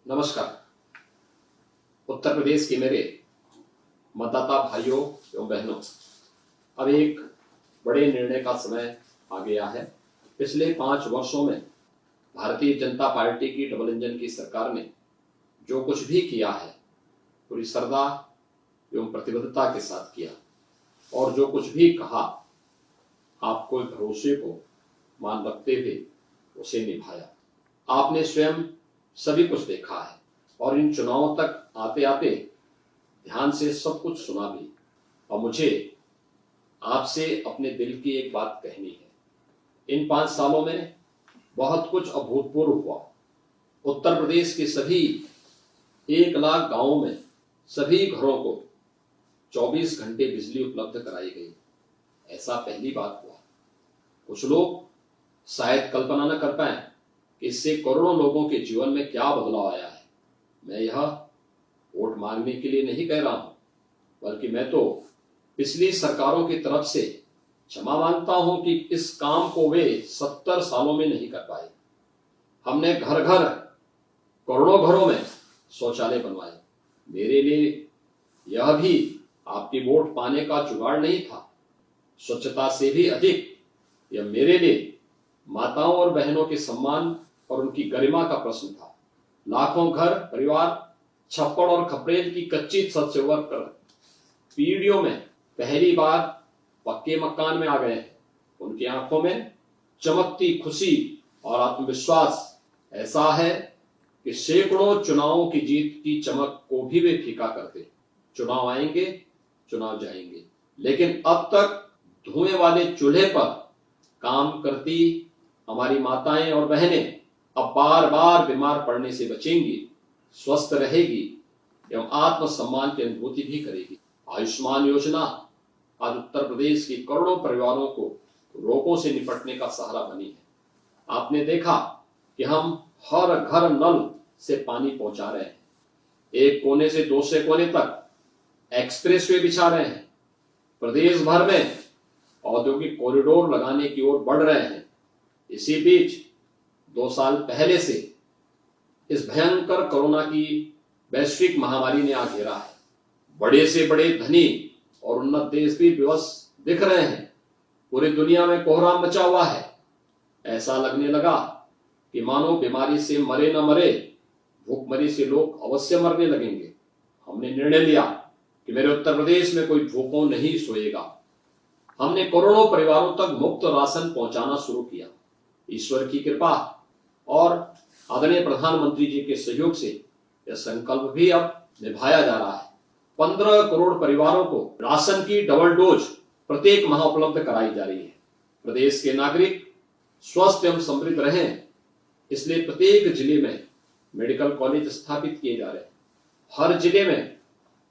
नमस्कार। उत्तर प्रदेश के मेरे मतदाता भाइयों एवं बहनों, अब एक बड़े निर्णय का समय आ गया है। पिछले 5 वर्षों में भारतीय जनता पार्टी की डबल इंजन की सरकार ने जो कुछ भी किया है पूरी श्रद्धा एवं प्रतिबद्धता के साथ किया, और जो कुछ भी कहा आपको भरोसे को मान रखते हुए उसे निभाया। आपने स्वयं सभी कुछ देखा है और इन चुनावों तक आते आते ध्यान से सब कुछ सुना भी। और मुझे आपसे अपने दिल की एक बात कहनी है। इन 5 सालों में बहुत कुछ अभूतपूर्व हुआ। उत्तर प्रदेश के सभी 1 लाख गांवों में सभी घरों को 24 घंटे बिजली उपलब्ध कराई गई। ऐसा पहली बात हुआ। कुछ लोग शायद कल्पना न कर पाए कि इससे करोड़ों लोगों के जीवन में क्या बदलाव आया है। मैं यह वोट मांगने के लिए नहीं कह रहा हूं, बल्कि मैं तो पिछली सरकारों की तरफ से क्षमा मांगता हूं कि इस काम को वे 70 सालों में नहीं कर पाए। हमने घर घर करोड़ों घरों में शौचालय बनवाए। मेरे लिए यह भी आपकी वोट पाने का जुगाड़ नहीं था। स्वच्छता से भी अधिक यह मेरे लिए माताओं और बहनों के सम्मान और उनकी गरिमा का प्रश्न था। लाखों घर परिवार छप्पड़ और खपरेल की कच्ची छत से उबर कर पीढ़ियों में पहली बार पक्के मकान में आ गए हैं। उनकी आंखों में चमकती खुशी और आत्मविश्वास ऐसा है कि सैकड़ों चुनावों की जीत की चमक को भी वे फीका करते। चुनाव आएंगे, चुनाव जाएंगे, लेकिन अब तक धुएं वाले चूल्हे पर काम करती हमारी माताएं और बहनें अब बार बार बीमार पड़ने से बचेंगी, स्वस्थ रहेगी एवं आत्मसम्मान की अनुभूति भी करेगी। आयुष्मान योजना आज उत्तर प्रदेश के करोड़ों परिवारों को रोगों से निपटने का सहारा बनी है। आपने देखा कि हम हर घर नल से पानी पहुंचा रहे हैं। एक कोने से दूसरे कोने तक एक्सप्रेसवे बिछा रहे हैं। प्रदेश भर में औद्योगिक कॉरिडोर लगाने की ओर बढ़ रहे हैं। इसी बीच 2 साल पहले से इस भयंकर कोरोना की वैश्विक महामारी ने आ घेरा है। बड़े से बड़े धनी और उन्नत देश भी विवश दिख रहे हैं। पूरी दुनिया में कोहराम मचा हुआ है। ऐसा लगने लगा कि मानो बीमारी से मरे न मरे, भूखमरी से लोग अवश्य मरने लगेंगे। हमने निर्णय लिया कि मेरे उत्तर प्रदेश में कोई भूखों नहीं सोएगा। हमने करोड़ों परिवारों तक मुफ्त राशन पहुंचाना शुरू किया। ईश्वर की कृपा और आदरणीय प्रधानमंत्री जी के सहयोग से यह संकल्प भी अब निभाया जा रहा है। 15 करोड़ परिवारों को राशन की डबल डोज प्रत्येक माह उपलब्ध कराई जा रही है। प्रदेश के नागरिक स्वस्थ एवं समृद्ध रहें, इसलिए प्रत्येक जिले में मेडिकल कॉलेज स्थापित किए जा रहे हैं। हर जिले में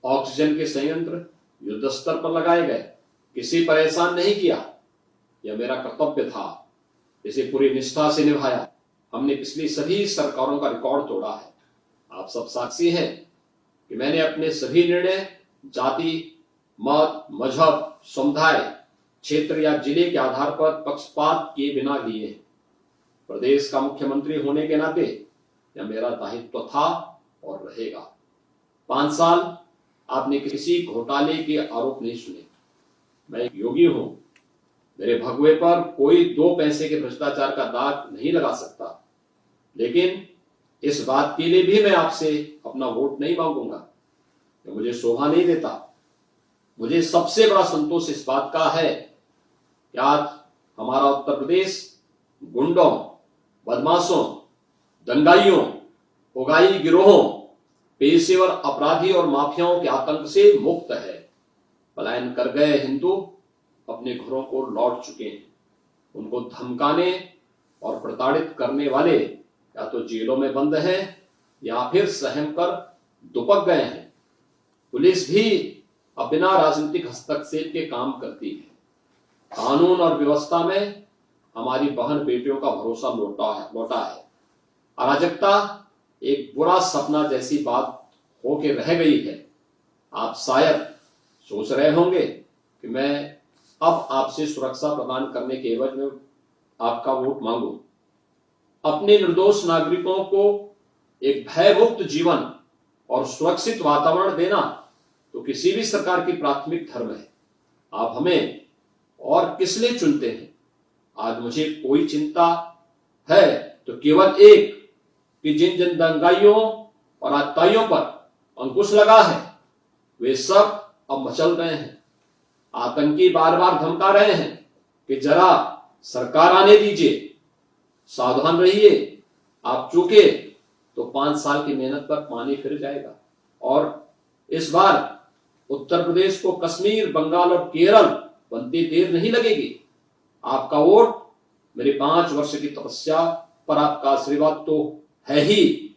ऑक्सीजन के संयंत्र युद्ध स्तर पर लगाए गए। किसी पर एहसान नहीं किया। यह मेरा कर्तव्य था, इसे पूरी निष्ठा से निभाया। हमने पिछली सभी सरकारों का रिकॉर्ड तोड़ा है। आप सब साक्षी हैं कि मैंने अपने सभी निर्णय जाति, मत, मजहब, समुदाय, क्षेत्र या जिले के आधार पर पक्षपात किए बिना लिए हैं। प्रदेश का मुख्यमंत्री होने के नाते यह मेरा दायित्व था और रहेगा। 5 साल आपने किसी घोटाले के आरोप नहीं सुने। मैं एक योगी हूं। मेरे भगवे पर कोई 2 पैसे के भ्रष्टाचार का दाग नहीं लगा सकता, लेकिन इस बात के लिए भी मैं आपसे अपना वोट नहीं मांगूंगा। तो मुझे शोभा नहीं देता। मुझे सबसे बड़ा संतोष इस बात का है कि आज हमारा उत्तर प्रदेश गुंडों, बदमाशों, दंगाइयों, उगाई गिरोहों, पेशेवर अपराधी और माफियाओं के आतंक से मुक्त है। पलायन कर गए हिंदू अपने घरों को लौट चुके हैं। उनको धमकाने और प्रताड़ित करने वाले या तो जेलों में बंद हैं या फिर सहम कर दुपक गए हैं। पुलिस भी अब बिना राजनीतिक हस्तक्षेप के काम करती है। कानून और व्यवस्था में हमारी बहन बेटियों का भरोसा लौटा है। अराजकता एक बुरा सपना जैसी बात होके रह गई है। आप शायद सोच रहे होंगे कि मैं अब आपसे सुरक्षा प्रदान करने के एवज में आपका वोट मांगू। अपने निर्दोष नागरिकों को एक भयमुक्त जीवन और सुरक्षित वातावरण देना तो किसी भी सरकार की प्राथमिक धर्म है। आप हमें और किस लिए चुनते हैं? आज मुझे कोई चिंता है तो केवल एक कि जिन जिन दंगाइयों और आतताइयों पर अंकुश लगा है वे सब अब मचल रहे हैं। आतंकी बार बार धमका रहे हैं कि जरा सरकार आने दीजिए, सावधान रहिए, आप चूके तो 5 साल की मेहनत पर पानी फिर जाएगा। और इस बार उत्तर प्रदेश को कश्मीर, बंगाल और केरल बनते देर नहीं लगेगी। आपका वोट मेरे 5 वर्ष की तपस्या पर आपका आशीर्वाद तो है ही,